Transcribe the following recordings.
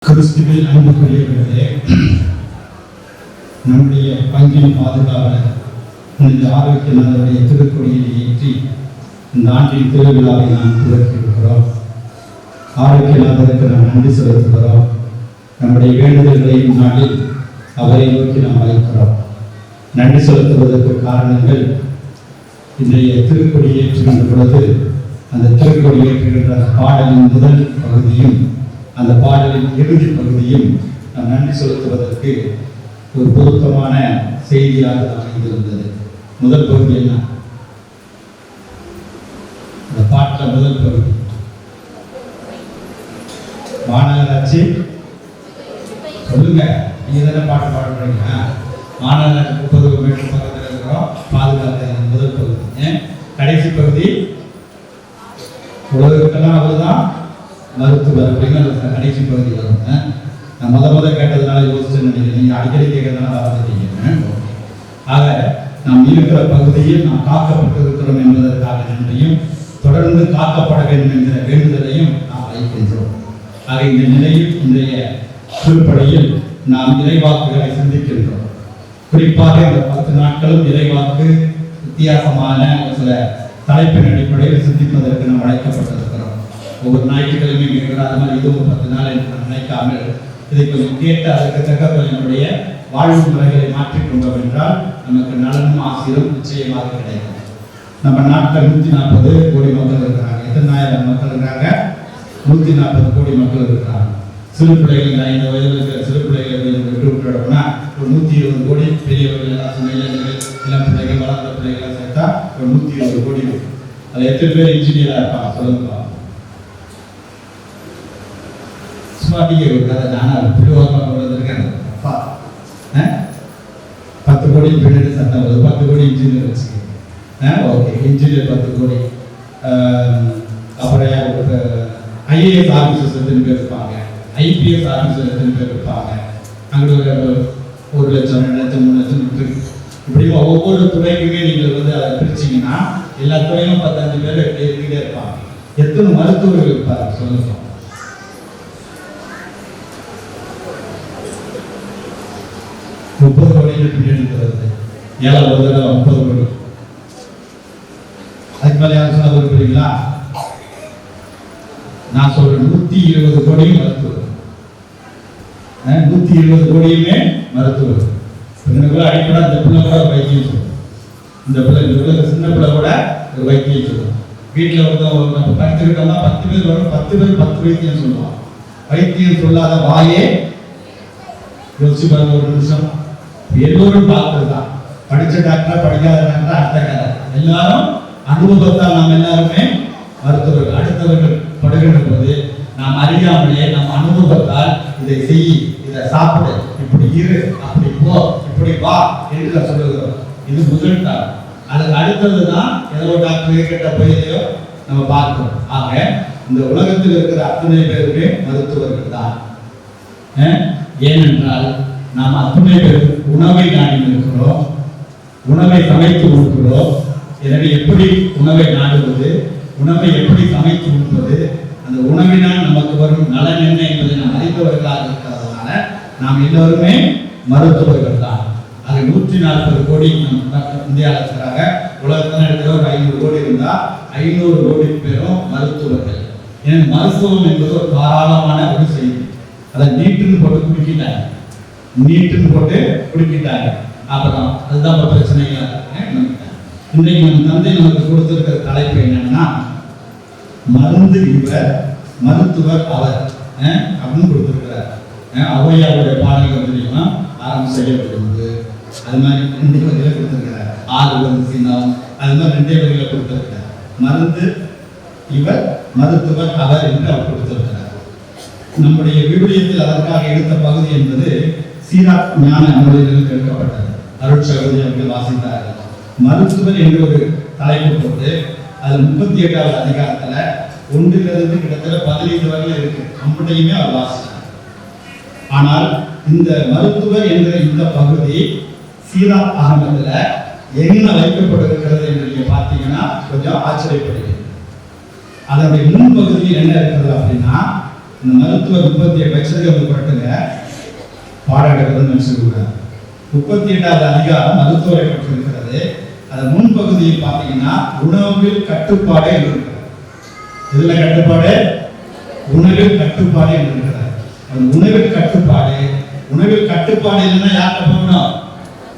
கிறிஸ்துவில் அன்புக்குரியவர்களே, நம்முடைய பங்கின் பாதுகாவலர் இந்த ஆரோக்கியநாதருடைய திருக்கொடியை ஏற்றி இந்த ஆண்டின் திருவிழாவை நாம் துவக்கியிருக்கிறோம். ஆரோக்கியநாதருக்கு நாம் நன்றி செலுத்துகிறோம். நம்முடைய வேண்டுதல்களையும் நாளில் அவரை நோக்கி நாம் அழைக்கிறோம். நன்றி செலுத்துவதற்கு காரணங்கள், இன்றைய திருக்கொடி ஏற்றுகின்ற பொழுது அந்த திருக்கொடி ஏற்றுகின்ற பாடலின் முதல் பகுதியும் அந்த பாடலின் இறுதி பகுதியும் நாம் நன்றி செலுத்துவதற்கு ஒரு பொருத்தமான செய்தியாக அமைந்திருந்தது. முதல் பகுதி என்ன? அந்த பாட்டில் முதல் பகுதி மாநகராட்சி. சொல்லுங்க, நீங்க தானே பாட்டு பாட போறீங்க. மாநகராட்சி 30 மீட்டர் பக்கத்தில் இருக்கிறோம், பாதுகாக்க முதல் பகுதி. கடைசி பகுதி உலகத்துக்கெல்லாம் அவர்தான் மருத்துவர் அப்படிங்கிற கடைசி பகுதி வரும். நான் முத கேட்டதுனால யோசிச்சு நினைக்கிறேன், நீங்க அடிக்கடி கேட்கறதுனால வந்துட்டீங்க. ஆக நாம் இருக்கிற பகுதியில் நாம் காக்கப்பட்டிருக்கிறோம் என்பதற்காக நன்றியும், தொடர்ந்து காக்கப்பட வேண்டும் என்கிற வேண்டுதலையும் நாம் வைக்கின்றோம். ஆக இந்த நிலையில் இன்றைய திருப்படியில் நாம் இறைவாக்குகளை சிந்திக்கின்றோம். குறிப்பாக இந்த 10 நாட்களும் இறைவாக்கு வித்தியாசமான சில தலைப்பின் அடிப்படையில் சிந்திப்பதற்கு நாம் அழைக்கப்பட்டிருக்கிறோம். ஒவ்வொரு ஞாயிற்றுக்கிழமையும் கேட்கிறோம். அது மாதிரி இதுவும் 10 நாள் என்று நாம் நினைக்காமல் இதை கொஞ்சம் கேட்டு அதற்கு தக்க நம்முடைய வாழ்வு முறைகளை மாற்றிக்கொண்டோம் என்றால் நமக்கு நலனும் ஆசிரியரும் நிச்சயமாக கிடைக்கும். நம்ம நாட்டில் 140 கோடி மக்கள் இருக்கிறாங்க. எத்தனை ஆயிரம் மக்கள் இருக்கிறாங்க? 140 கோடி மக்கள் இருக்கிறாங்க. சிறு பிள்ளைகள் 5 வயதில் இருக்கிற சிறு பிள்ளைகளை விட்டு விட்டுடோம்னா ஒரு 120 கோடி, பெரியவர்கள் இளைஞர்கள், இளம் பிள்ளைகள், வளர்ந்த பிள்ளைகளை சேர்த்தா ஒரு 120 கோடி இருக்கு. அது எத்தனை பேர் இன்ஜினியராக இருப்பாங்க சொல்லுங்க. சுவாட்டிக்கு ஒரு கதை நான் பிடிவாக இருக்கேன். 10 கோடி பின்னாடி சட்டம் 10 கோடி இன்ஜினியர் வச்சுக்கேன். ஓகே, இன்ஜினியர் 10 கோடி. அப்புறம் ஐஏஎஸ் ஆஃபீஸர்ஸ் எத்தனை பேர் இருப்பாங்க, ஐபிஎஸ் ஆஃபீஸர் எத்தனை பேர் இருப்பாங்க, அங்கே 1 லட்சம் 2 லட்சம் 3 லட்சம் இருக்கு. இப்படி ஒவ்வொரு துறைக்குமே நீங்கள் அதை பிரிச்சிங்கன்னா எல்லா துறையிலும் 15 பேர் இருந்துகிட்டே இருப்பாங்க. எத்தனை மருத்துவர்கள் இருப்பாங்க சொல்லுங்க. 30 கோடி பின்னாடி இருக்கிறது. 7 ஒரு தடவை 30 கோடி. அதுக்கு மேலே யாரும் சொல்ல விரும்புறீங்களா? நான் சொல்றேன் 120 கோடியும் மருத்துவர். 120 கோடியுமே மருத்துவர். அடிப்படை இந்த பிள்ளை கூட வைத்தியம் சொல்லும். இந்த பிள்ளை சின்ன பிள்ளை கூட ஒரு வைத்தியம் சொல்லும். வீட்டில் நம்ம படுத்துக்கிட்டோம்னா 10 பேர் வரும், 10 பேர் 10 வைத்தியம் சொல்லுவான். வைத்தியம் சொல்லாத வாயே யோசிச்சு பாருங்க ஒரு நிமிஷம். எல்லோரும் டாக்டர் தான். படிச்ச டாக்டர் படிக்காத டாக்டர் அடுத்த கதை. எல்லாரும் அனுபவத்தால் நாம் எல்லாருமே மருத்துவர்கள். அடுத்தவர்கள் படுகின்ற போது நாம் அறியாமலே நம்ம அனுபவத்தால் இதை செய், இதை சாப்பிடு, இப்படி இரு, அப்படி போ, இப்படி வா என்று சொல்லுகிறோம். இது முதல் டாக்டர். அதுக்கு அடுத்தது தான் ஏதோ டாக்டர் கேட்ட போயதையோ நம்ம பார்க்கிறோம். ஆக இந்த உலகத்தில் இருக்கிற அத்தனை பேருமே மருத்துவர்கள் தான். ஏனென்றால் நாம் அத்தனை பேர் உணவை நாடி இருக்கிறோம், உணவை சமைத்து கொடுக்கிறோம். எனவே எப்படி உணவை நாடுவது, உணவை எப்படி சமைத்து கொடுப்பது, அந்த உணவினால் நமக்கு வரும் நலன் என்ன என்பதை நாம் அறிந்தவர்களாக இருக்கிறதுனால நாம் எல்லோருமே மருத்துவர்கள் தான். அது 140 கோடி இந்தியாவில் இருக்கிறாங்க. உலகத்தில் எடுக்கிற ஒரு 500 கோடி இருந்தால் 500 கோடி பேரும் மருத்துவர்கள். ஏன்னா மருத்துவம் என்பது ஒரு தாராளமான ஒரு செய்தி. அதை நீட்டுன்னு போட்டு குடிக்கிட்டாங்க, நீட்டுன்னு போட்டு குடிக்கிட்டாங்க. அப்புறம் அதுதான் பிரச்சனையா இன்றைக்கு நம் தந்தை நமக்கு கொடுத்திருக்கிற தலைப்பு என்னன்னா, மருந்து இவர், மருத்துவர் அவர் அப்படின்னு கொடுத்திருக்கிறார். ஔவையாருடைய பாடல்கள் தெரியுமா? ஆரம்பம் செய்யப்படுவது அது மாதிரி 2 வகையில் கொடுத்திருக்கிறார். 6 வந்து சின்னம் அது மாதிரி 2 வகையில் கொடுத்திருக்கிறார். மருந்து இவர், மருத்துவர் அவர் என்று அவர் கொடுத்திருக்கிறார். நம்முடைய விவிலியத்தில் அதற்காக எடுத்த பகுதி என்பது சீராக் ஞான நூலிலிருந்து எடுக்கப்பட்டது. அருட்சகோதரி அவர்கள் வாசித்தார்கள். மருத்துவர் என்று ஒரு தலைப்பு போட்டு அது 38வது அதிகாரத்துல 1லிருந்து கிட்டத்தட்ட 15 வரையில இருக்கு. நம்முடையுமே அவர் வாசித்தார். ஆனால் இந்த மருத்துவர் என்ற இந்த பகுதி சீராக் அகமதுல என்ன வைக்கப்பட்டிருக்கிறது என்று நீங்க பார்த்தீங்கன்னா கொஞ்சம் ஆச்சரியப்படுகிறது. அதனுடைய முன்பகுதியில் என்ன இருக்கிறது அப்படின்னா, இந்த மருத்துவர் 38 வச்சதுக்கு அவங்க புரட்டுங்க பாடம் எடுக்கிறதுன்னு நினைச்சுருக்காங்க. 38வது அதிகாரம் மருத்துவரை பற்றி இருக்கிறது. அது முன்பகுதியில் பார்த்தீங்கன்னா உணவில் கட்டுப்பாடு என்று இருக்கிறது. இதுல கட்டுப்பாடு, உணவில் கட்டுப்பாடு என்று இருக்கிறார். அந்த உணவில் கட்டுப்பாடு, உணவில் கட்டுப்பாடு இல்லைன்னா யார்கிட்ட போகணும்?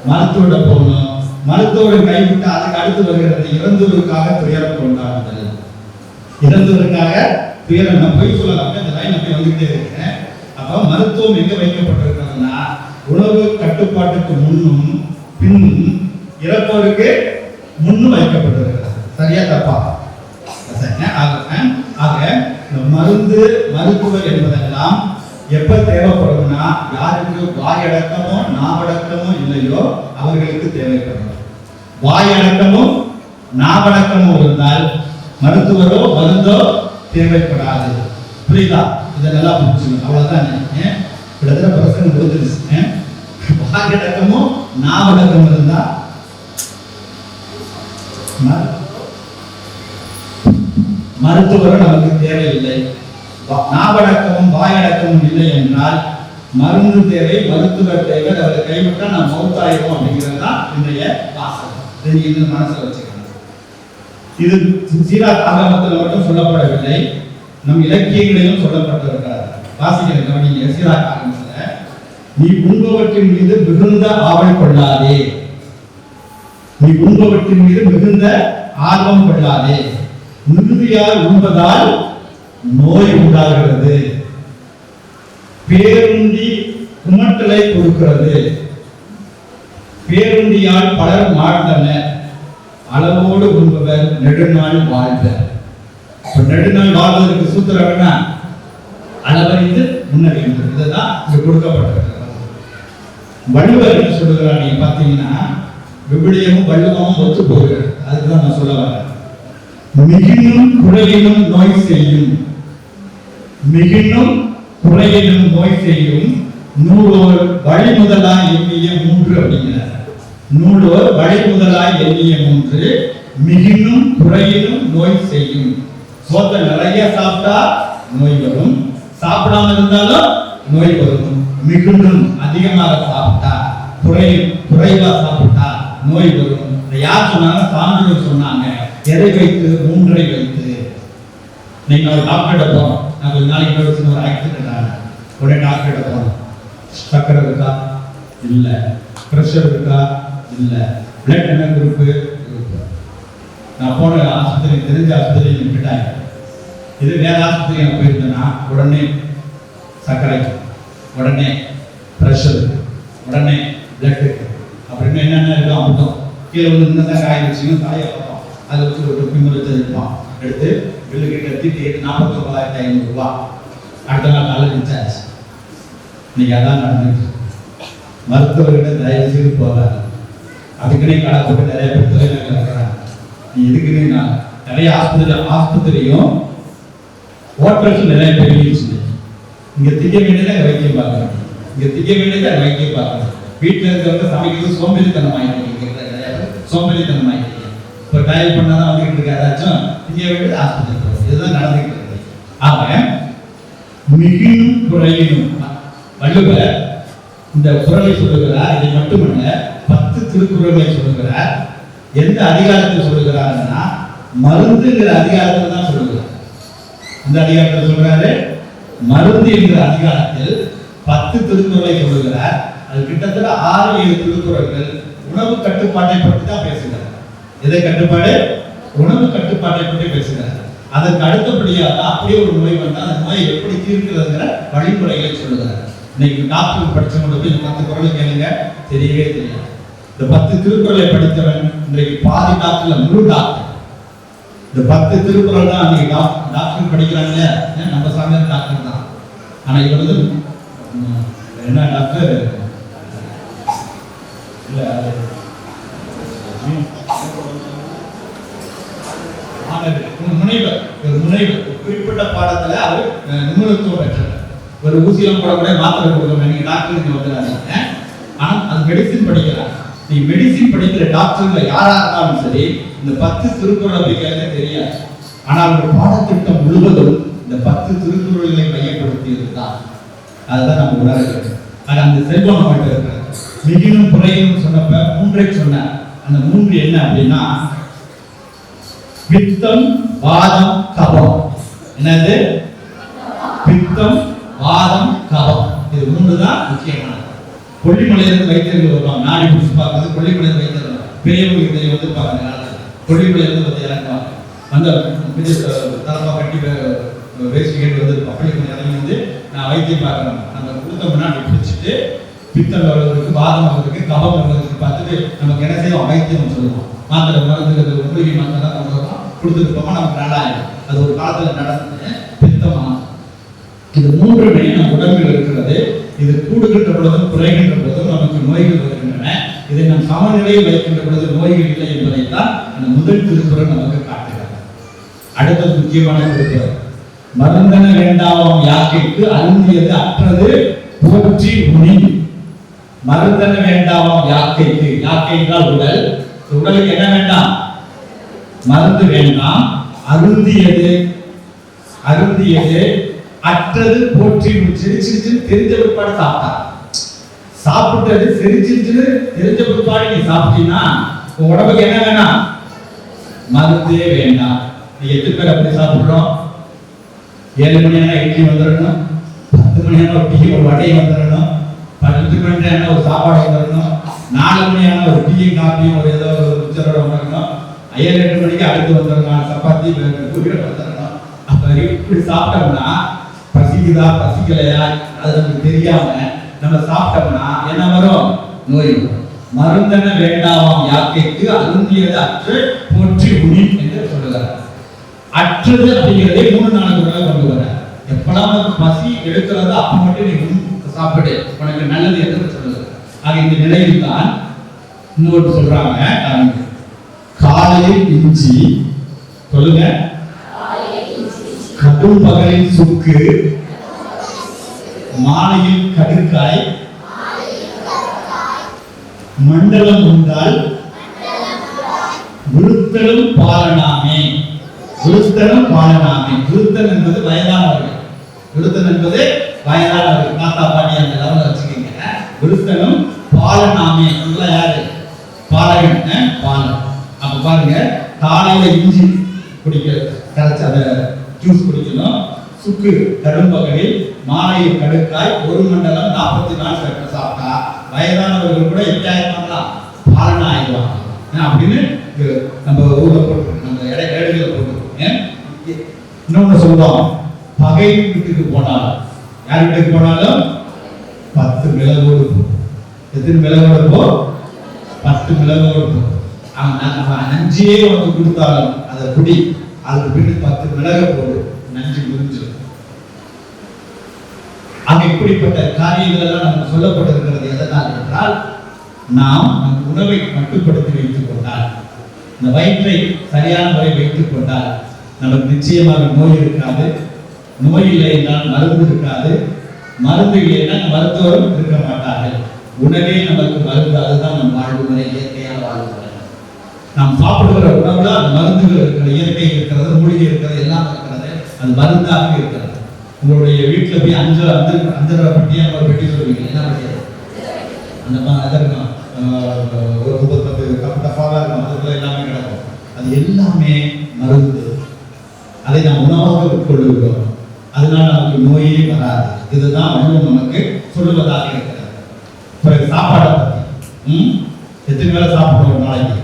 மருத்துவரை போகணும். மருத்துவரை கைவிட்டு அதுக்கு அடுத்து வருகிறது இறந்தவருக்காக துயரம் கொண்டாடுதல். இறந்தவருக்காக துயரம் போய் சொல்லலாம். இந்த லைன் அப்படி வந்துகிட்டே இருக்கேன். அப்ப மருத்துவம் எங்க வைக்கப்பட்டிருக்கிறதுனா உணவு கட்டுப்பாட்டுக்கு முன்னும் பின்னும் இறப்பவருக்கு முன்னும் வைக்கப்பட்டிருக்கிறது. சரியா தப்பா? ஆக மருந்து மருத்துவர் என்பதெல்லாம் எப்ப தேவைப்படும்னா யாருக்கு வாயடக்கமோ நாவடக்கமோ இல்லையோ அவர்களுக்கு தேவைப்படும். வாயடக்கமும் நாவடக்கமும் இருந்தால் மருத்துவரோ மருந்தோ தேவைப்படாது. புரியுதா? இதெல்லாம் புரிஞ்சுக்கணும். அவ்வளவுதான். கிட்டத்தட்ட பிரசங்கம் முடிஞ்சிருச்சு. வாயடக்கமும் நாவடக்கமும் இருந்தா மருத்துவரும் நமக்கு தேவையில்லை. நாவடக்கமும் வாயடக்கமும் இல்லை என்றால் மருந்து தேவை, மருத்துவர் தேவை. அவரை கைவிட்டா நாம் மௌத்தாயிரும் அப்படிங்கிறது தான் இன்றைய வாசகம். இது மனசுல வச்சுக்கணும். இது சீராக் ஆகமத்தில் மட்டும் சொல்லப்படவில்லை, நம் இலக்கியங்களிலும் சொல்லப்பட்டிருக்கிறார். வாசிக்கிற கவனிங்க. சீராக் ஆகமத்தில் நீ உண்பவற்றின் மீது மிகுந்த ஆவல் கொள்ளாதே, நீ உண்பவற்றின் மீது மிகுந்த ஆர்வம் கொள்ளாதே, மிகுதியால் உண்பதால் நோய் உண்டாகிறது, பேருண்டி குமட்டலை கொடுக்கிறது, பேருண்டியால் பலர் மாழ்ந்தனர், அளவோடு உண்பவர் நெடுநாள் வாழ்வர். நெடுநாள் வாழ்வதற்கு சூத்திரம் என்ன? அளவறிந்து முன்னறிந்து. இதுதான் இங்க கொடுக்கப்பட்டிருக்கிறது. வள்ளுவர் என்ன சொல்லுகிறார்? நீங்க பாத்தீங்கன்னா விபிலியமும் வள்ளுவமும் ஒத்து போகிறது. அதுக்குதான் நான் சொல்ல வரேன். மிகினும் குறையினும் நோய் செய்யும், மிகினும் குறையினும் நோய் செய்யும் நூலோர் வழி முதலாய் எண்ணிய 3 அப்படிங்கிறார். நூலோர் வழி முதலாய் எண்ணிய 3 மிகினும் குறையினும் நோய் செய்யும். சோத்தை நிறைய சாப்பிட்டா நோய் வரும், சாப்பிடாம இருந்தாலும் நோய் வரும். மிகுந்தும் அதிகமாக சாப்பிட்டா, குறைவா சாப்பிட்டா நோய் வரும். யார் சொன்னாங்க? சான்றோர் சொன்னாங்க. எதை வைத்து? 3 வைத்து. நீங்க ஒரு டாக்டர்கிட்ட போனோம். நான் கொஞ்ச நாளைக்கு ஒரு ஆக்சிடென்ட் ஆனேன். உடனே டாக்டர்கிட்ட போனோம். சக்கரை இருக்கா? இல்ல. பிரஷர் இருக்கா? இல்ல. பிளட் என்ன குரூப்? நான் போன ஆஸ்பத்திரி தெரிஞ்ச ஆஸ்பத்திரி விட்டாங்க. இது வேற ஆஸ்பத்திரி நான் போயிருந்தேன்னா உடனே சர்க்கரை, உடனே பிரஷர், உடனே பிளட் அப்படின்னு என்னென்ன இருக்கோ அமுட்டும். கீழே வந்து இன்னும் காய வச்சுக்கணும். காய வைப்போம். அதை வச்சு ஒரு பிம்பல் வச்சு எடுப்போம். எடுத்து பில்லுக்கு கட்டிட்டு 49,500 ரூபாய். அடுத்த நாள் காலையில் இன்சார்ஜ். இன்னைக்கு அதான் நடந்துச்சு. மருத்துவர்கிட்ட தயவு செய்து போகாது. அதுக்குன்னே கடை போட்டு நிறைய பேர் தொழிலாளர்கள் இருக்கிறாங்க. நீ எதுக்குன்னு நான் நிறைய ஆஸ்பத்திரியும் ஹோட்டல்ஸ் நிறைய பேர் இருந்துச்சு. இங்க திங்க வேண்டியதை வைத்தியம் பார்க்கணும், இங்க திங்க வேண்டியதை வைத்தியம் பார்க்கணும். வீட்டில் இருக்கிறவங்க சமைக்கிறது சோம்பேறித்தனம் ஆகிட்டு, சோம்பேறித்தனம் ஆகிட்டு. இப்போ டயல் பண்ணாதான் வந்துகிட்டு இருக்கு. ஏதாச்சும் திங்க வேண்டியது ஆஸ்பத்திரி போகிறது. இதுதான் நடந்துகிட்டு இருக்கு. ஆக மிகினும் குறையினும் வள்ளுவர் இந்த குறளை சொல்லுகிறார். இதை மட்டுமல்ல 10 திருக்குறளை சொல்லுகிறார். எந்த அதிகாரத்தில் சொல்லுகிறாருன்னா மருந்துங்கிற அதிகாரத்தில் தான் சொல்லுகிறார். இந்த அதிகாரத்தில் சொல்றாரு மருந்து என்கிற அதிகாரத்தில் 10 திருக்குறளை சொல்லுகிறார். அது கிட்டத்தட்ட 6-7 திருக்குறள்கள் உணவு கட்டுப்பாட்டை பற்றி தான் பேசுகிறார். எதை கட்டுப்பாடு? உணவு கட்டுப்பாட்டை பற்றி பேசுகிறார். அதற்கு அடுத்தபடியாக அப்படியே ஒரு நோய் வந்தால் அந்த நோயை எப்படி தீர்க்கிறதுங்கிற வழிமுறைகளை சொல்லுகிறார். இன்னைக்கு டாக்டர் படிச்சவங்க போய் 10 குறளை கேளுங்க, தெரியவே தெரியாது. இந்த 10 திருக்குறளை படித்தவன் இன்றைக்கு பாதி டாக்டர்ல முழு டாக்டர். இந்த 10 திருக்குறள் தான் அன்னைக்கு டாக்டர் படிக்கிறாங்க. நம்ம சாமி டாக்டர் தான். ஆனா இவர் வந்து என்ன டாக்டர் இல்ல, முனைவர். ஒரு முனைவர் குறிப்பிட்ட பாடத்துல அவர் நிபுணத்துவம் பெற்றவர். ஒரு ஊசியம் போடக்கூடிய மாத்திரை கொடுக்கணும். நீங்க டாக்டர் இங்க வந்துடாதீங்க. ஆனா அது மெடிசின் படிக்கிறாங்க. நீ மெடிசின் படிக்கிற டாக்டர்ல யாரா இருந்தாலும் சரி இந்த 10 திருக்குறளை படிக்கிறது தெரியாது. ஆனால் ஒரு பாடத்திட்டம் முழுவதும் இந்த இந்த 10 திருக்குறள்களை மையப்படுத்தியது தான். அதுதான் நம்ம உணர வேண்டும். அது அந்த செல்வம் நம்மகிட்ட இருக்கிறது. மிகினும் குறையும் சொன்னப்ப 3 சொன்ன அந்த 3 என்ன அப்படின்னா பித்தம், வாதம், கபம். என்னது? பித்தம், வாதம், கபம். இது 3 தான் முக்கியமானது. கொல்லிமலையிலிருந்து வைத்தியர்கள் வருவாங்க, நாடி பிடிச்சு பார்க்கறது. கொல்லிமலையிலிருந்து வைத்தியர்கள் பெரியவங்க இதை வந்து பாருங்க, கொல்லிமலையிலிருந்து வந்து இறங்குவாங்க. அந்த தலப்பா கட்டி வேஸ்ட் கேட்டு வந்து பப்பளி இறங்கி வந்து நான் வைத்தியம் பார்க்குறேன். நம்ம கொடுத்தோம்னா அப்படி பிடிச்சிட்டு பித்தம் வருவதற்கு, வாதம் வருவதற்கு, கபம் வருவதற்கு பார்த்துட்டு நமக்கு என்ன செய்வோம்? வைத்தியம் சொல்லுவோம். மாத்திரை மருந்து மூலிகை மாத்திரை நம்ம கொடுத்துருப்போமா நமக்கு நல்லாயிடும். அது ஒரு காலத்தில் நடந்தது. பித்தமா இது 3மே நம் உடம்பில் இருக்கிறது. இது கூடுகின்ற பொழுதும் குறைகின்ற பொழுதும் நமக்கு நோய்கள் வருகின்றன. இதை நாம் சமநிலையில் வைக்கின்ற பொழுது நோய்கள் இல்லை என்பதைத்தான் அந்த முதல் திருக்குறள் நமக்கு காட்டுகிறது. அடுத்தது முக்கியமான திருக்குறள், மருந்தன வேண்டாவாம் யாக்கைக்கு அருந்தியது அற்றது போற்றி உணி. மருந்தன வேண்டாவாம் யாக்கைக்கு, யாக்கை என்றால் உடல். உடலுக்கு என்ன வேண்டாம்? மருந்து வேண்டாம். அருந்தியது அற்றது போற்றி. செரிச்சிருச்சு தெரிஞ்ச பிற்பாடு சாப்பிட்டா, சாப்பிட்டது செரிச்சிருச்சுன்னு தெரிஞ்ச பிற்பாடு நீ சாப்பிட்டீங்கன்னா உன் உடம்புக்கு என்ன வேணாம்? மருந்தே வேண்டாம். நீ எத்தனை பேர் அப்படி சாப்பிடுறோம்? 7 மணி ஆனா இட்லி வந்துடணும், 10 மணி ஆனா ஒரு டீ ஒரு வடையை வந்துடணும், 10 மணி ஆனா ஒரு சாப்பாடு வந்துடணும், 4 மணி ஆனா ஒரு டீயும் காப்பியும் ஒரு ஏதோ ஒரு மிச்சரோட வந்துடணும், 7-8 மணிக்கு அடுத்து வந்துடணும் சப்பாத்தி கூட்டிட்டு வந்துடணும். அப்ப இப்படி சாப்பிட்டோம்னா பசிக்குதா பசிக்கலையா அது நமக்கு தெரியாம நம்ம சாப்பிட்டோம்னா என்ன வரும்? நோய் வரும். மருந்தன வேண்டாவாம் யாக்கைக்கு அருந்தியது அற்று போற்றி உணி என்று சொல்லுகிறார். அற்றது அப்படிங்கிறதே 3-4 முறை கொண்டு வர. எப்பெல்லாம் உனக்கு பசி எடுக்கிறதோ அப்ப மட்டும் நீ சாப்பிடு, உனக்கு நல்லது என்று சொல்லுகிறார். ஆக இந்த நிலையில் தான் இன்னொரு சொல்றாங்க, காலையில் இஞ்சி சொல்லுங்க, கடும் பகலில் சுக்கு, மாலையில் கடுக்காய், மண்டலம் உண்டால் விழுத்தலும் பாலனாமே. விழுத்தலும் பாலனாமே. விழுத்தல் என்பது வயதானவர்கள். விழுத்தல் என்பது வயதானவர்கள், தாத்தா பாட்டி அந்த லெவலில் வச்சுக்கீங்க. விழுத்தலும் பாலனாமே யாரு? பாலகன், பாலன். அப்ப பாருங்க, காலையில இஞ்சி குடிக்க கரைச்சி அதை ஜூஸ் குடிக்கணும். சுக்கு கடும்பகலில், மாலையில் கடுக்காய், 1 மண்டலம் 44 சாப்பிட்டா வயதானவர்கள் கூட எப்படி ஆயிருப்பாங்களா? பாலனா ஆயிடுவாங்க அப்படின்னு நம்ம ஊர்ல போட்டு நம்ம இடையில போட்டு. இன்னொன்னு சொல்லுவோம், பகை வீட்டுக்கு போனாலும், யார் வீட்டுக்கு போனாலும் 10 மிளகோடு போ. எத்தனை மிளகோடு போ? 10 மிளகோடு போ. அவன் நஞ்சியே உனக்கு கொடுத்தாலும் அதை குடி, அதுக்கு பின்னுக்கு 10 மிளகை போடு, நஞ்சு முடிஞ்சிடும். ஆக இப்படிப்பட்ட காரியங்கள் எல்லாம் நமக்கு சொல்லப்பட்டிருக்கிறது. எதனால் என்றால், நாம் நம் உணவை மட்டுப்படுத்தி வைத்துக் கொண்டால், இந்த வயிற்றை சரியான முறை வைத்துக் கொண்டால் நமக்கு நிச்சயமாக நோய் இருக்காது. நோய் இல்லை என்றால் மருந்து இருக்காது. மருந்து இல்லை என்றால் மருத்துவரும் இருக்க மாட்டார்கள். உணவே நமக்கு மருந்து. அதுதான் நம் வாழ்வு முறை, இயற்கையான வாழ்வு முறை. நாம் சாப்பிடுகிற உணவுல அந்த மருந்துகள் இருக்கிறது, இயற்கை இருக்கிறது, மூலிகை இருக்கிறது, எல்லாம் இருக்கிறது. அது மருந்தாக இருக்கிறது. உங்களுடைய வீட்டுல போய் அஞ்சரை பெட்டியா ஒரு பெட்டி சொல்லுவீங்க, என்ன பெட்டி? அந்த இருக்கும் ஒரு 30 கப்பா இருக்கும், அதுக்குள்ள எல்லாமே கிடக்கும். அது எல்லாமே மருந்து. அதை நாம் உணவாக உட்கொள்ளுகிறோம். அதனால நமக்கு நோயே வராது. இதுதான் வள்ளுவம் நமக்கு சொல்லுவதாக இருக்கிறது. பிறகு சாப்பாடை பத்தி, எத்தனை வேலை சாப்பிடுவோம் ஒரு நாளைக்கு?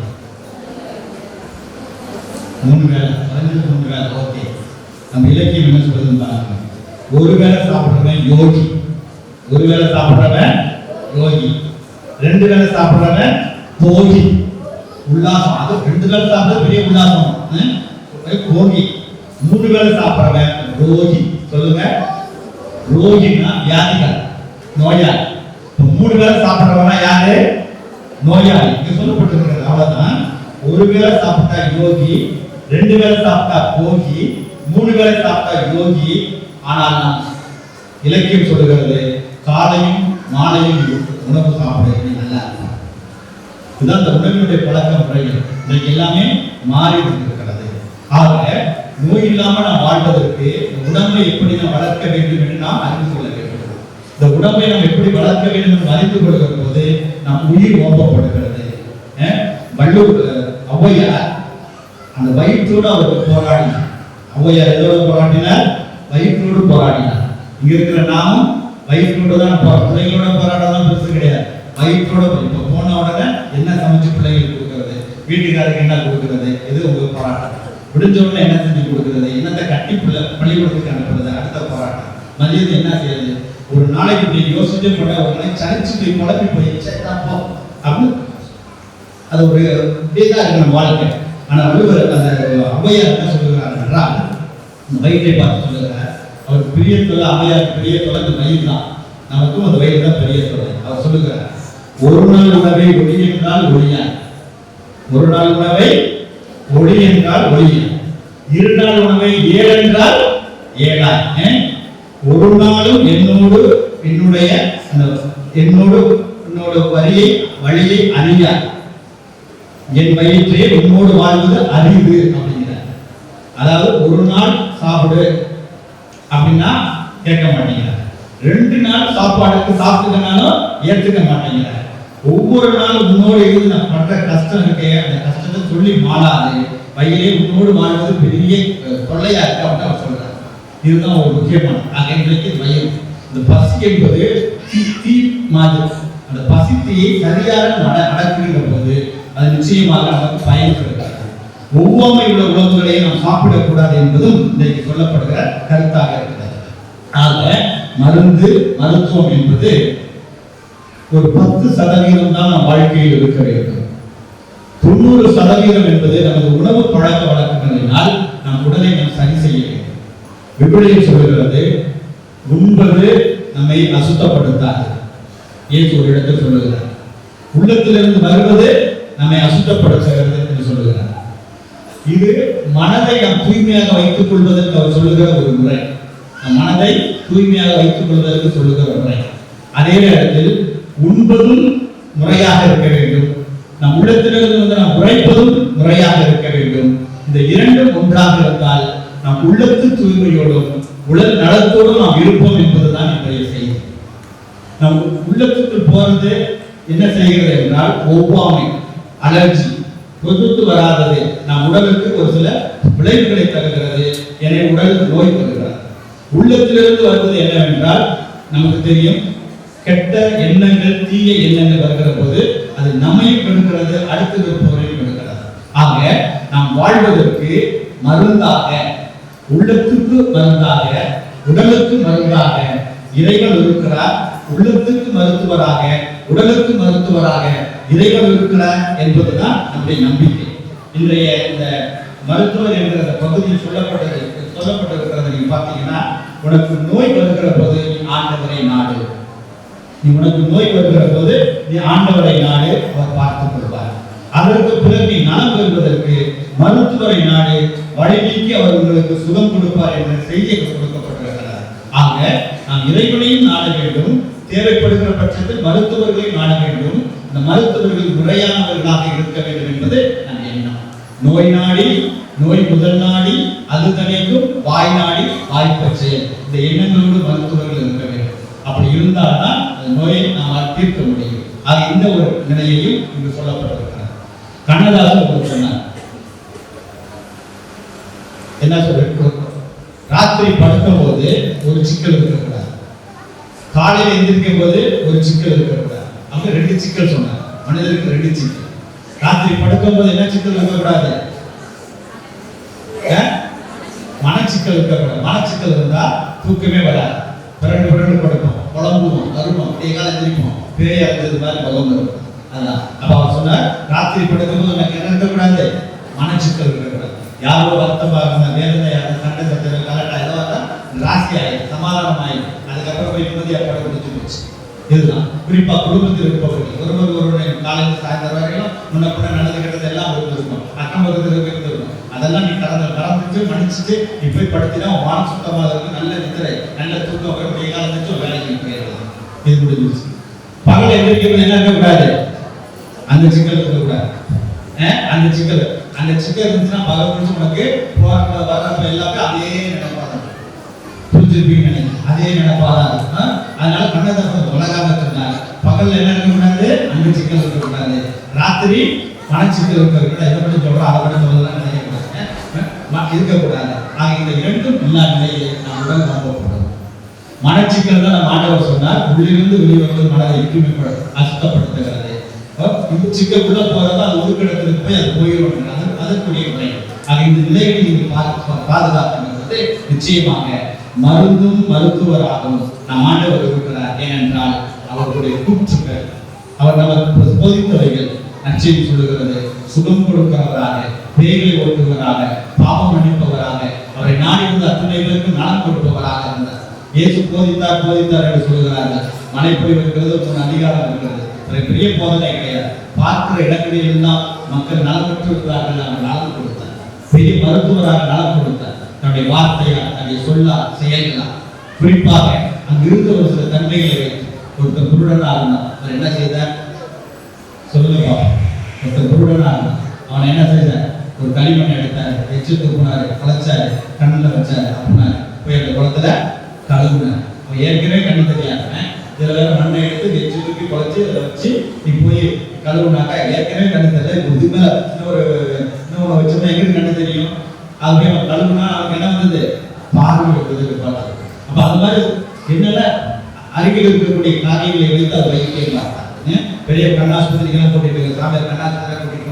3 வேலை, 3 வேலை. ஓகே, நம்ம இலக்கியம் என்ன சொல்றதுன்னு பாருங்க. 1 வேளை சாப்பிடுறவன் யோகி, 1 வேளை சாப்பிடுறவன் யோகி, 2 வேளை சாப்பிடுறவன் போகி, உல்லாசம். அது 2 வேளை சாப்பிடுறது பெரிய உல்லாசம், போகி. 3 வேளை சாப்பிடுறவன் ரோகி. சொல்லுங்க, ரோகின்னா வியாதிகள், நோயாளி. 3 வேளை சாப்பிடுறவனா யாரு? நோயாளி. இங்க சொல்லப்பட்டிருக்கிறது அவ்வளவுதான். 1 வேளை சாப்பிட்டா யோகி, 2 வேளை சாப்பிட்டா போகி, 3 வேளை சாப்பிட்டா யோகி. ஆனால் நாம் இலக்கியம் சொல்லுகிறது, காலையும் மாலையும் உணவு சாப்பிட நல்லா இருக்கும். இதுதான் இந்த உணவினுடைய பழக்க முறைகள். இன்னைக்கு எல்லாமே மாறி இருக்கிறது. ஆக நோய் இல்லாமல் நாம் வாழ்வதற்கு உடம்பை எப்படி நாம் வளர்க்க வேண்டும் என்று நாம் அறிந்து கொள்ள வேண்டும். இந்த உடம்பை நாம் எப்படி வளர்க்க வேண்டும் என்று அறிந்து கொள்கிற போது நம் உயிர் ஓம்பப்படுகிறது. வள்ளுவர் ஔவையார் அந்த வயிற்றோடு அவருக்கு போராடினார். ஔவையார் எதோட போராடினார்? வயிற்றோடு போராடினார். இங்க இருக்கிற நாமும் வயிற்றோடு தான் பிள்ளைகளோட போராடாதான் பெருசு கிடையாது. வயிற்றோட இப்ப போன உடனே என்ன சமைச்சு பிள்ளைகளுக்கு கொடுக்கறது, வீட்டுக்காரருக்கு என்ன கொடுக்கறது, எது உங்களுக்கு போராட்டம். விடுஞ்ச உடனே என்ன செஞ்சு கொடுக்கறது, என்னத்தை கட்டி பள்ளிக்கூடத்துக்கு அனுப்புறது, அடுத்த போராட்டம். மதியம் என்ன செய்யறது, ஒரு நாளைக்கு இப்படி யோசிச்சு போட ஒரு நாளைக்கு சளிச்சு போய் குழப்பி போய் சேர்த்தாப்போ அப்படின்னு அது ஒரு இதா இருக்கு நம்ம வாழ்க்கை. ஆனா வள்ளுவர் அந்த ஔவையார் என்ன சொல்லுகிறார் என்றால், இந்த வயிற்றை பார்த்து சொல்லுகிறார், அவர் பெரிய தொலை, ஔவையார் பெரிய தொலை இந்த வயிறு தான், நமக்கும் அந்த வயிறு தான் பெரிய தொலை. அவர் சொல்லுகிறார், ஒரு நாள் உணவை ஒளி என்றால் ஒளியான், ஒரு நாள் உணவை ஒளி என்றால் ஒளியான், இரு நாள் உணவை ஏழு என்றால் ஏழான், ஒரு நாளும் என்னோடு என்னுடைய என்னோடு வழியை அறியார், என் வயிற்றே உன்னோடு வாழ்வது அறிவு அப்படிங்கிறார். அதாவது ஒரு நாள் சாப்பிடு அப்படின்னா கேட்க மாட்டேங்கிறார், 2 நாள் சாப்பாடுக்கு சாப்பிட்டுக்கனாலும் ஏற்றுக்க மாட்டேங்கிறார். ஒவ்வொரு நாளும் உன்னோடு இருந்து நான் பண்ற கஷ்டம் இருக்கே, அந்த கஷ்டத்தை சொல்லி மாறாது, வயிறே உன்னோடு வாழ்வது பெரிய தொல்லையா இருக்கு அப்படின்னு அவர் சொல்றார். இதுதான் ஒரு முக்கியமான இன்றைக்கு வயிறு. இந்த பசி என்பது தீ மாதிரி. அந்த பசி தீயை சரியாக அடக்குகின்ற போது அது நிச்சயமாக நமக்கு பயன் கொடுக்கிறது. ஒவ்வாமை உள்ள உணவுகளை நாம் சாப்பிடக்கூடாது என்பதும் இன்றைக்கு சொல்லப்படுகிற கருத்தாக இருக்கிறது. ஆக மருத்துவம் என்பது ஒரு 10% தான் நம் வாழ்க்கையில் இருக்க வேண்டும். 90% என்பது நமது உணவு பழக்க வழக்கங்களினால் நம் உடலை நாம் சரி செய்ய வேண்டும். விவிலியம் சொல்லுகிறது, உண்பது நம்மை அசுத்தப்படுத்தாது. இயேசு ஒரு இடத்தில் சொல்லுகிறார், உள்ளத்திலிருந்து வருவது நம்மை அசுத்தப்படுத்துகிறது என்று சொல்லுகிறார். இது மனதை நாம் தூய்மையாக வைத்துக் கொள்வதற்கு அவர் சொல்லுகிற ஒரு முறை. நம் மனதை தூய்மையாக வைத்துக் கொள்வதற்கு சொல்லுகிற முறை. அதே நேரத்தில் உண்பதும் முறையாக இருக்க வேண்டும், நம் உள்ளத்திலிருந்து நாம் உரைப்பதும் முறையாக இருக்க வேண்டும். இந்த இரண்டும் ஒன்றாக இருந்தால் நம் உள்ளத்து தூய்மையோடும் உடல் நலத்தோடும் நாம் இருப்போம் என்பதுதான் இன்றைய செய்தி. நம் உள்ளத்துக்கு போறது என்ன செய்கிறது என்றால் ஒவ்வாமை, அலர்ஜி, கொதித்து வராதது நம் உடலுக்கு ஒரு சில விளைவுகளை தருகிறது. எனவே உடலுக்கு நோய் வருகிறது. உள்ளத்திலிருந்து வருவது என்னவென்றால் நமக்கு தெரியும், கெட்ட எண்ணங்கள், தீய எண்ணங்கள் வருகிற போது அது நம்மையும் கெடுக்கிறது, அடுத்து இருப்பவரையும் கெடுக்கிறது. ஆக நாம் வாழ்வதற்கு மருந்தாக, உள்ளத்துக்கு மருந்தாக, உடலுக்கு மருந்தாக இறைவன் இருக்கிறார். உள்ளத்துக்கு மருத்துவராக, உடலுக்கு மருத்துவராக இறைவன் இருக்கிறார் என்பதுதான் நம்முடைய நம்பிக்கை. இன்றைய இந்த மருத்துவர் என்கிற பகுதியில் சொல்லப்பட்டிருக்கிறது. நீங்க பார்த்தீங்கன்னா, உனக்கு நோய் வருகிற போது நீ ஆண்டவரை நாடு, உனக்கு நோய் வருகிற போது நீ ஆண்டவரை நாடு, அவர் பார்த்துக் கொள்வார். அதற்கு பிறகு நீ நலம் பெறுவதற்கு மருத்துவரை நாடு, வழி நீக்கி அவர் உங்களுக்கு சுகம் கொடுப்பார் என்ற செய்தி கொடுக்கப்பட்டிருக்கிறார். ஆக நாம் இறைவனையும் நாட வேண்டும், தேவைப்படுகிற பட்சத்தில் மருத்துவர்களையும் நாட வேண்டும். இந்த மருத்துவர்கள் முறையானவர்களாக இருக்க வேண்டும் என்பது நம் எண்ணம். நோய் நாடி, நோய் முதல் நாடி, அது தனிக்கும் வாய் நாடி, வாய்ப்பச்சை, இந்த எண்ணங்களோடு மருத்துவர்கள் இருக்க வேண்டும். அப்படி இருந்தால்தான் அந்த நோயை நாம் தீர்க்க முடியும். ஆக இந்த ஒரு நிலையையும் இங்கு சொல்லப்பட்டிருக்கிறார். கண்ணதாசன் சொன்னார், என்ன சொல்ற, ராத்திரி படுக்கும் போது ஒரு சிக்கல் இருக்கக்கூடாது, காலையில் எந்திரிக்கும் போது ஒரு சிக்கல் இருக்கக்கூடாது. அவங்க 2 சிக்கல் சொன்னார். மனிதருக்கு 2 சிக்கல். ராத்திரி படுக்கும் போது என்ன சிக்கல் இருக்கக்கூடாது? மனச்சிக்கல் இருக்கக்கூடாது. மனச்சிக்கல் இருந்தா தூக்கமே வராது, பிறண்டு படுக்கும், குழம்புவோம், வருவோம், அப்படியே காலம் எந்திரிப்போம், பேயா இருந்தது மாதிரி பலம் இருக்கும். அதான் அப்ப அவர் சொன்னார், ராத்திரி படுக்கும் போது எனக்கு என்ன இருக்கக்கூடாது? மனச்சிக்கல் இருக்கக்கூடாது. யாரோ வருத்தமாக வேதனையாக சண்டை சட்டங்கள் கலட்டா ஏதோ ராசி ஆயிடும், சமாதானம் ஆயிடும், அதுக்கப்புறம் போய் நிம்மதியாக படம் முடிச்சு போச்சு. இதுதான் குறிப்பா குடும்பத்தில் இருப்பவர்கள் ஒருவருடைய காலையில் சாயந்தரம் வரைக்கும் முன்ன பின்ன நடந்து கிட்டது எல்லாம் இருக்கும், அக்கம் பக்கத்தில் இருந்திருக்கும். அதெல்லாம் நீ கடந்துட்டு மன்னிச்சுட்டு நீ போய் படுத்தினா வான சுத்தமாக இருக்கும், நல்ல நித்திரை, நல்ல தூக்கம் வரும், நீ காலத்துக்கு வேலைக்கு போயிடலாம். இது முடிஞ்சிருச்சு. பகல் எந்திரிக்கும் என்ன இருக்கக்கூடாது? அந்த சிக்கல் இருக்கக்கூடாது. அந்த சிக்கல் இருந்துச்சுன்னா பகல் முடிச்சு உனக்கு வர்றப்ப எல்லாமே அதே நினைப்பாதான் புரிஞ்சிருப்பீங்க, அதே நினைப்பாதான். அதனால கண்ணதாசன் உலகாக இருந்தாங்க. பகல்ல என்ன இருக்கக்கூடாது, அந்த சிக்கல் இருக்கக்கூடாது. ராத்திரி மனச்சிக்கல் இருக்கக்கூடாது. எதை மட்டும் சொல்றோம் அதை மட்டும் சொல்லலாம் இருக்கக்கூடாது. ஆக இந்த இரண்டும் எல்லா நிலையை நாம் உடல் நம்பப்படும். மனச்சிக்கல் தான் நம்ம ஆண்டவர் சொன்னார், உள்ளிருந்து வெளிவருவது மனதை இனிமைப்படும் அசுத்தப்படுத்துகிறது. சிக்கலுக்குள்ள போறதா அது ஒதுக்கிடத்துக்கு போய் அது போயிடும். அதற்குரிய முறை. ஆக இந்த நிலைகளை நீங்கள் பாதுகாக்கிறது நிச்சயமாக மருந்தும் மருத்துவராகவும் நம் ஆண்டவர் இருக்கிறார். ஏனென்றால் அவர்களுடைய கூற்றுகள், அவர் நமக்கு போதித்தவைகள் நற்செய்தி சொல்லுகிறது. சுகம் கொடுக்கிறவராக, பேய்களை ஓட்டுவராக, பாவம் மன்னிப்பவராக, அவரை நாடி வந்து அத்தனை பேருக்கும் நலம் கொடுப்பவராக இருந்தார். இயேசு போதித்தார் என்று சொல்லுகிறார்கள். மனைப்பொழிவு இருக்கிறது, ஒரு அதிகாரம் இருக்கிறது. பெரிய போதனை கிடையாது. பார்க்கிற இடங்களில் எல்லாம் மக்கள் நலப்பெற்று இருக்கிறார்கள். அவர் நலம் கொடுத்தார். பெரிய மருத்துவராக நலம் கொடுத்தார். தன்னுடைய வார்த்தையால், தன்னுடைய சொல்லால், செயல்களால். குறிப்பாக அங்கிருந்த ஒரு சில தன்மைகளை வைத்து ஒருத்தர் குருடனாக இருந்தார். அவர் என்ன செய்தார் சொல்லுங்க. ஒருத்தர் குருடனாக இருந்தார். அவன் என்ன செய்தார், ஒரு களிமண் எடுத்தார், எச்சு தூக்குனாரு, குழைச்சாரு, கண்ணில் வச்சாரு, அப்படின்னாரு. போய் அந்த குளத்துல கழுவுனார். அவன் ஏற்கனவே கண்ணு தெரியாதவன், இதுல வேற மண்ணை எடுத்து எச்சு தூக்கி குழைச்சி அதை வச்சு நீ போய் கழுவுனாக்கா ஏற்கனவே கண்ணு தெரியல. இப்போ இது மேல இன்னொரு வச்சோம்னா எங்களுக்கு கண்ணு தெரியும். அது அவன் கழுவுனா அவனுக்கு என்ன வந்தது, பார்வை பார்த்தது. அப்ப அது மாதிரி என்னென்ன அருகில் இருக்கக்கூடிய காரியங்களை வைத்து அதை வைக்கலாம். பெரிய கண்ணாஸ்பத்திரிகள்லாம் கூட்டிட்டு சாமியார் கண்ணாஸ்பத்திரி கூட்டிட்டு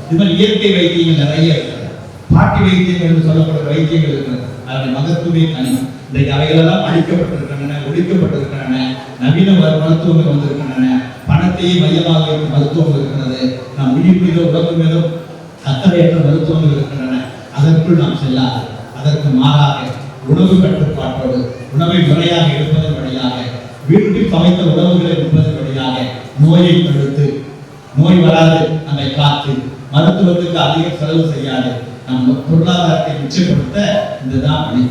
இது மாதிரி இயற்கை வைத்தியங்கள் நிறைய இருக்கிறது. பாட்டி வைத்தியங்கள் என்று சொல்லப்படுற வைத்தியங்கள் இருக்கிறது. அதனுடைய மகத்துவமே தனி. இன்றைக்கு அவைகளெல்லாம் அழிக்கப்பட்டிருக்கின்றன, ஒழிக்கப்பட்டிருக்கின்றன. நவீன மருத்துவங்கள் வந்திருக்கின்றன. பணத்தையே மையமாக வைத்த மருத்துவங்கள் இருக்கிறது. நம் உயிர் மீதோ உடம்பு மீதோ அக்கறையற்ற மருத்துவங்கள் இருக்கின்றன. அதற்குள் நாம் செல்லாது. அதற்கு மாறாக உணவு கட்டுப்பாட்டோடு உணவை முறையாக எடுப்பதன் வழியாக, வீட்டில் சமைத்த உணவுகளை உண்பதன் வழியாக நோயை தடுத்து, நோய் வராது நம்மை காத்து, மருத்துவத்துக்கு அதிக செலவு செய்யாது நம்ம பொருளாதாரத்தை மிச்சப்படுத்த இதுதான் வழி.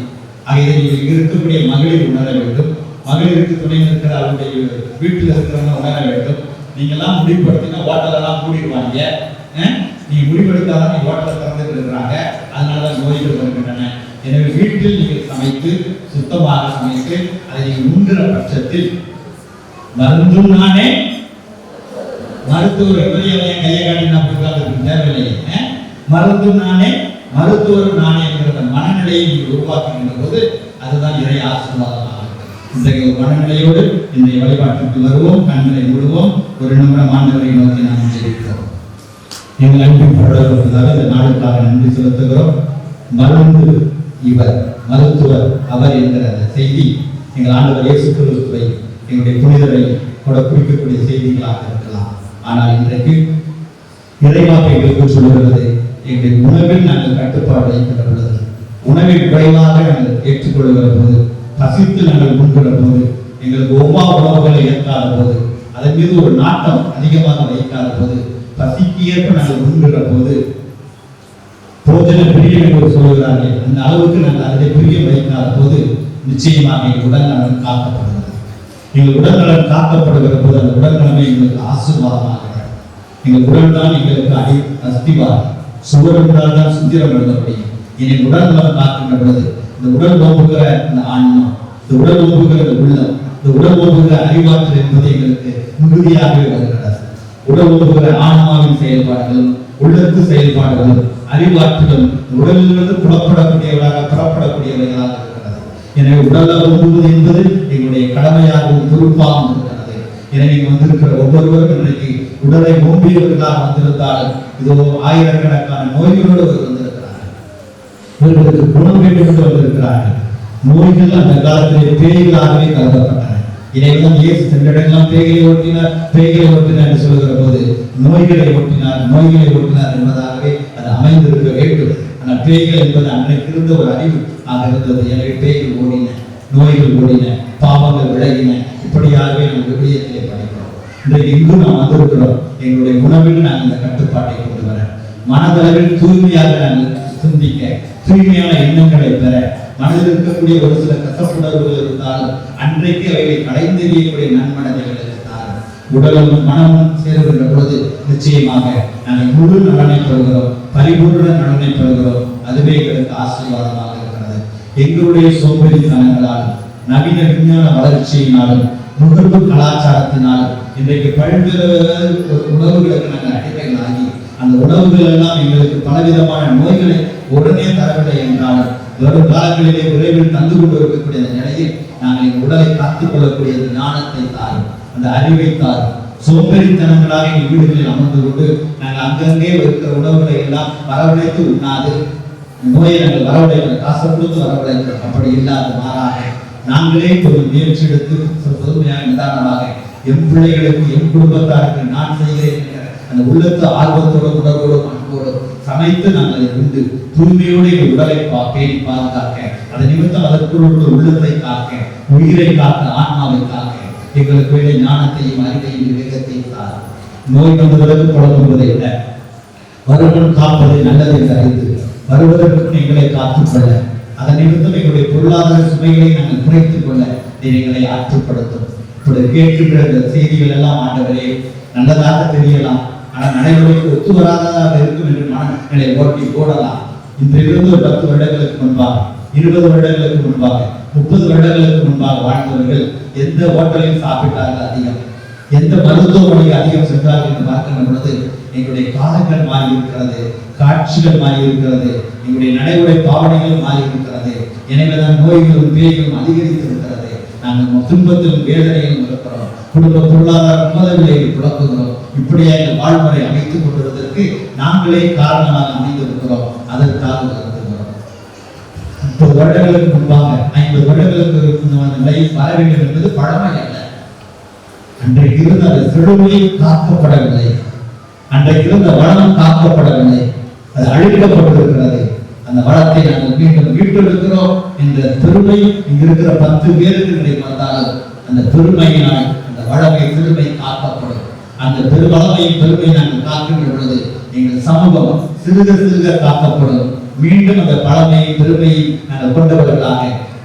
ஆக இதை நீங்கள் இருக்கக்கூடிய மகளிர் உணர வேண்டும். மகளிருக்கு துணை நிற்கிற அவருடைய வீட்டில் இருக்கிறவங்க உணர வேண்டும். நீங்கெல்லாம் முடிவுபடுத்தினா ஹோட்டலெல்லாம் மூடிடுவாங்க. நீங்க முடிவெடுத்தாதான் நீங்க ஹோட்டலை திறந்துட்டு இருக்கிறாங்க. அதனாலதான் நோய்கள் வருகின்றன. எனவே வீட்டில் நீங்கள் சமைத்து சுத்தமாக சமைத்து அதை நீங்கள் உண்கிற பட்சத்தில் மருந்தும் நானே மருத்துவர் கையை காட்டி நான் உட்கார்ந்து தேவையில்லையே. மருந்தும் நானே மருத்துவரும் நானே என்கிற மனநிலையை நீங்கள் உருவாக்குகின்ற போது அதுதான் இறை ஆசீர்வாதமாக. இன்றைய மனநிலையோடு இன்றைய வழிபாட்டுக்கு வருவோம். கண்களை மூடுவோம். ஒரு நிமிடம் ஆண்டவரை நோக்கி நாம் ஜெபிக்கிறோம். எங்கள் அன்பின் பரலோகத்திற்காக இந்த நாளுக்காக நன்றி செலுத்துகிறோம். மருந்து இவர், மருத்துவர் அவர் என்கிற அந்த செய்தி எங்கள் ஆண்டவர் இயேசு கிறிஸ்துவை எங்களுடைய புனிதரை கூட குறிக்கக்கூடிய செய்திகளாக இருக்கலாம். ஆனால் இன்றைக்கு இறைவாக்கு எங்களுக்கு சொல்லுகிறது, எங்களுடைய உணவில் நாங்கள் கட்டுப்பாடு வைக்கிற பொழுது, உணவில் குறைவாக நாங்கள் ஏற்றுக்கொள்கிற போது, பசித்து நாங்கள் உண்கிற போது, எங்களுக்கு ஒவ்வொரு உணவுகளை ஏற்காத போது, அதன் மீது ஒரு நாட்டம் அதிகமாக வைக்காத போது, பசிக்கு ஏற்ப நாங்கள் உண்கிற போது, போஜன பிரியம் என்று சொல்லுகிறார்கள், அந்த அளவுக்கு நாங்கள் அதை பிரியம் வைக்காத போது நிச்சயமாக எங்கள் உடல் நலன் காக்கப்படுகிறது. எங்கள் உடல் நலன் காக்கப்படுகிற போது அந்த உடல் நலமே எங்களுக்கு ஆசீர்வாதமாக. எங்கள் உடல் தான் எங்களுக்கு அஸ்திவாரம். சுவர் என்றால் தான் சுத்திரம் எழுத முடியும். எங்கள் உடல் நலம் காக்கின்ற பொழுது இந்த உடல் ஓம்புகிற இந்த ஆன்மா, இந்த உடல் ஓம்புகிற இந்த உள்ளம், இந்த உடல் ஓம்புகிற அறிவாற்றல் என்பது எங்களுக்கு மிகுதியாகவே வருகிறது. உடல் ஓம்புகிற ஆன்மாவின் செயல்பாடுகளும் உள்ளத்து செயல்பாடுகளும் அறிவாற்றலும் உடலிலிருந்து புறப்படக்கூடியவைகளாக இருக்கிறது. எனவே உடலை ஓம்புவது என்பது எங்களுடைய கடமையாகவும் பொறுப்பாகவும் இருக்கிறது. எனவே வந்திருக்கிற ஒவ்வொருவரும் இன்றைக்கு உடலை ஓம்பியவர்களாக வந்திருந்தாலும் இதோ ஆயிரக்கணக்கான நோய்களோடு வந்திருக்கிறார்கள். இவர்களுக்கு குணம் வேண்டும் என்று வந்திருக்கிறார்கள். நோய்கள் அந்த காலத்திலே பேய்களாகவே கருதப்பட்டன. இதைதான் இயேசு சென்ற இடங்களாம் பேய்களை ஓட்டினார் என்று சொல்லுகிற போது நோய்களை ஓட்டினார் என்பதாகவே அது அமைந்திருக்க வேண்டும். ஆனால் பேய்கள் என்பது அன்றைக்கு இருந்த ஒரு அறிவு ஆக இருந்தது. எனவே பேய்கள் ஓடின, நோய்கள் ஓடின, பாவங்கள் விலகின. இப்படியாகவே நம்ம விவிலியத்திலே படிக்கிறோம். இன்றைக்கு இங்கு நாம் வந்திருக்கிறோம். எங்களுடைய உணவில் நாங்கள் இந்த கட்டுப்பாட்டை கொண்டு வர, மனதளவில் தூய்மையாக நாங்கள் சிந்திக்க, தூய்மையான எண்ணங்களை பெற, மனதில் இருக்கக்கூடிய ஒரு சில கசப்புணர்வுகள் இருந்தாலும் அன்றைக்கு அவைகளை கலைந்தெறியக்கூடிய நன்மனதைகள் இருந்தாலும் உடலும் மனமும் சேருகின்ற பொழுது நிச்சயமாக நாங்கள் முழு நலனை பெறுகிறோம், பரிபூர்ண நலனை பெறுகிறோம். அதுவே எங்களுக்கு ஆசீர்வாதமாக இருக்கிறது. எங்களுடைய சோம்பேறித்தனங்களாலும் நவீன விஞ்ஞான வளர்ச்சியினாலும் நுகர்வு கலாச்சாரத்தினாலும் இன்றைக்கு பல்வேறு உணவுகளுக்கு நாங்கள் அடிமைகளாகி அந்த உணவுகள் எல்லாம் எங்களுக்கு பலவிதமான நோய்களை உடனே தரவில்லை என்றாலும் வரும் காலங்களிலே விரைவில் தந்து கொண்டு இருக்கக்கூடிய அந்த நிலையில் நாங்கள் எங்கள் உடலை காத்துக் கொள்ளக்கூடிய ஞானத்தை தாரும், அந்த அறிவை தாரும். சோம்பேறித்தனங்களாக எங்கள் வீடுகளில் அமர்ந்து கொண்டு நாங்கள் அங்கங்கே இருக்கிற உணவுகளை எல்லாம் வரவழைத்து உண்ணாது நோயை நாங்கள் வரவழைக்கிற காசை கொடுத்து வரவழைக்கிறோம். அப்படி இல்லாத மாறாக நாங்களே ஒரு முயற்சி எடுத்து பொதுமையாக நிதானமாக என் பிள்ளைகளுக்கு என் குடும்பத்தாருக்கு நான் செய்கிறேன் அந்த உள்ளத்து ஆர்வத்தோடு உணர்வோடு அன்போடு சமைத்து நாங்கள் உண்டு தூய்மையோடு எங்கள் உடலை பேணி பாதுகாக்க அதை நிமித்தம் அதற்குள் உள்ள உள்ளத்தை காக்க உயிரை காக்க ஆன்மாவை காக்க எங்களுக்கு வேண்டிய ஞானத்தையும் அறிவையும் விவேகத்தையும் தார். நோய் வந்ததற்கு குழம்புவதை விட வருவன் காப்பதை நல்லது என்று அறிந்து வருவதற்கு எங்களை காத்துக்கொள்ள அதன் நிமித்தம் எங்களுடைய பொருளாதார சுமைகளை நாங்கள் குறைத்துக் கொள்ள எங்களை ஆற்றுப்படுத்தும். இப்படி கேட்கின்ற செய்திகள் எல்லாம் ஆண்டவரே நல்லதாக தெரியலாம், ஆனால் நடைமுறைக்கு ஒத்து வராததாக இருக்கும் என்று மனநிலை ஓட்டி போடலாம். இன்றிலிருந்து ஒரு 10 வருடங்களுக்கு முன்பாக 20 வருடங்களுக்கு முன்பாக 30 வருடங்களுக்கு முன்பாக வாழ்ந்தவர்கள் எந்த ஹோட்டலையும் சாப்பிட்டார்கள் அதிகம், எந்த மருத்துவமனைக்கு அதிகம் சென்றார்கள் என்று பார்க்கின்ற பொழுது எங்களுடைய காலங்கள் மாறி இருக்கிறது, காட்சிகள் மாறி இருக்கிறது, எங்களுடைய நடைமுறை பாவனைகள் மாறி இருக்கிறது. எனவேதான் நோய்களும் பேய்களும் அதிகரித்து இருக்கிறது. நாங்கள் துன்பத்திலும் வேதனையிலும் இருக்கிறோம், குடும்ப பொருளாதார மோதல்களை குழப்புகிறோம். இப்படியே எங்கள் வாழ்முறை அமைத்துக் கொண்டிருப்பதற்கு நாங்களே காரணமாக அமைந்திருக்கிறோம். அதற்காக வருகிறோம். 30 வருடங்களுக்கு முன்பாக 50 வருடங்களுக்கு நிலையில் வர வேண்டும் என்பது பழமை அல்ல. அன்றைக்கு இருந்த அந்த செழுமை காக்கப்படவில்லை, அன்றைக்கு இருந்த வளம் காக்கப்படவில்லை, அது அழிக்கப்பட்டிருக்கிறது. அந்த வளத்தை நாங்கள் மீண்டும் மீட்டெடுக்கிறோம் என்ற பெருமை இங்க இருக்கிற 10 பேருக்கு கிடைக்கும் வந்தாலும் அந்த பெருமையினால் அந்த வளமை பெருமை காக்கப்படும். அந்த பெருவளமையும் பெருமை நாங்கள் காக்கின்ற பொழுது எங்கள் சமூகம் சிறுக சிறுக காக்கப்படும். மீண்டும் அந்த பழமையை பெருமையை நாங்கள் கொண்டவர்களாக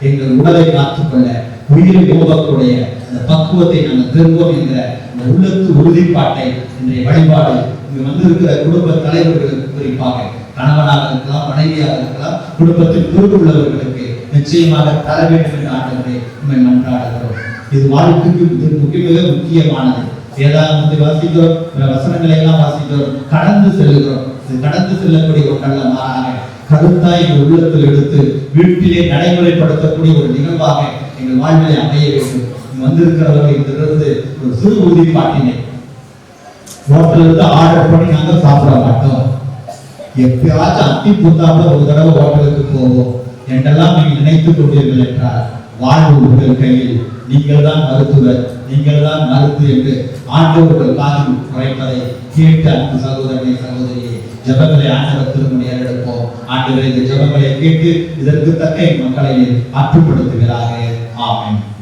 எங்கள் உடலை காத்துக்கொள்ள உயிரை போகக்கூடிய அந்த பக்குவத்தை நாங்கள் பெறுவோம் என்கிற அந்த உள்ளத்து உறுதிப்பாட்டை இன்றைய வழிபாடு இங்கு வந்திருக்கிற குடும்ப தலைவர்களுக்கு குறிப்பாக கணவனாக இருக்கலாம், மனைவியாக இருக்கலாம், குடும்பத்தில் பொறுப்புள்ளவர்களுக்கு நிச்சயமாக தர வேண்டும் என்று ஆண்டவரை உண்மை மன்றாடுகிறோம். இது வாழ்க்கைக்கு மிக முக்கியமானது. வேதாகமத்தை வாசிக்கிறோம், வசனங்களை எல்லாம் வாசிக்கிறோம், கடந்து செல்லுகிறோம். இது கடந்து செல்லக்கூடிய ஒரு நல்ல மாறாக கருத்தாய் எங்கள் உள்ளத்தில் எடுத்து வீட்டிலே நடைமுறைப்படுத்தக்கூடிய ஒரு நிகழ்வாக எங்கள் வாழ்விலை அமைய வேண்டும். வந்திருக்கிறவர்கள் இதிலிருந்து ஒரு சிறு உறுதிப்பாட்டினை ஹோட்டலுக்கு ஆர்டர் பண்ணி நாங்கள் சாப்பிட மாட்டோம். எப்பயாச்சும் அத்தி புத்தாப்புல ஒரு தடவை ஹோட்டலுக்கு போவோம் என்றெல்லாம் நீங்கள் நினைத்துக் கொண்டீர்கள் என்றால் வாழ்வு உங்கள் கையில். நீங்கள் தான் மருத்துவர், நீங்கள் தான் மருத்து என்று ஆண்டவர்கள் காதில் குறைப்பதை கேட்டு அன்பு சகோதரனை சகோதரியை ஜபங்களை ஆண்டவர் திருமணி ஏறெடுப்போம். ஆண்டவரை இந்த ஜபங்களை கேட்டு இதற்கு தக்க மக்களை ஆற்றுப்படுத்துகிறார்கள். ஆமென்.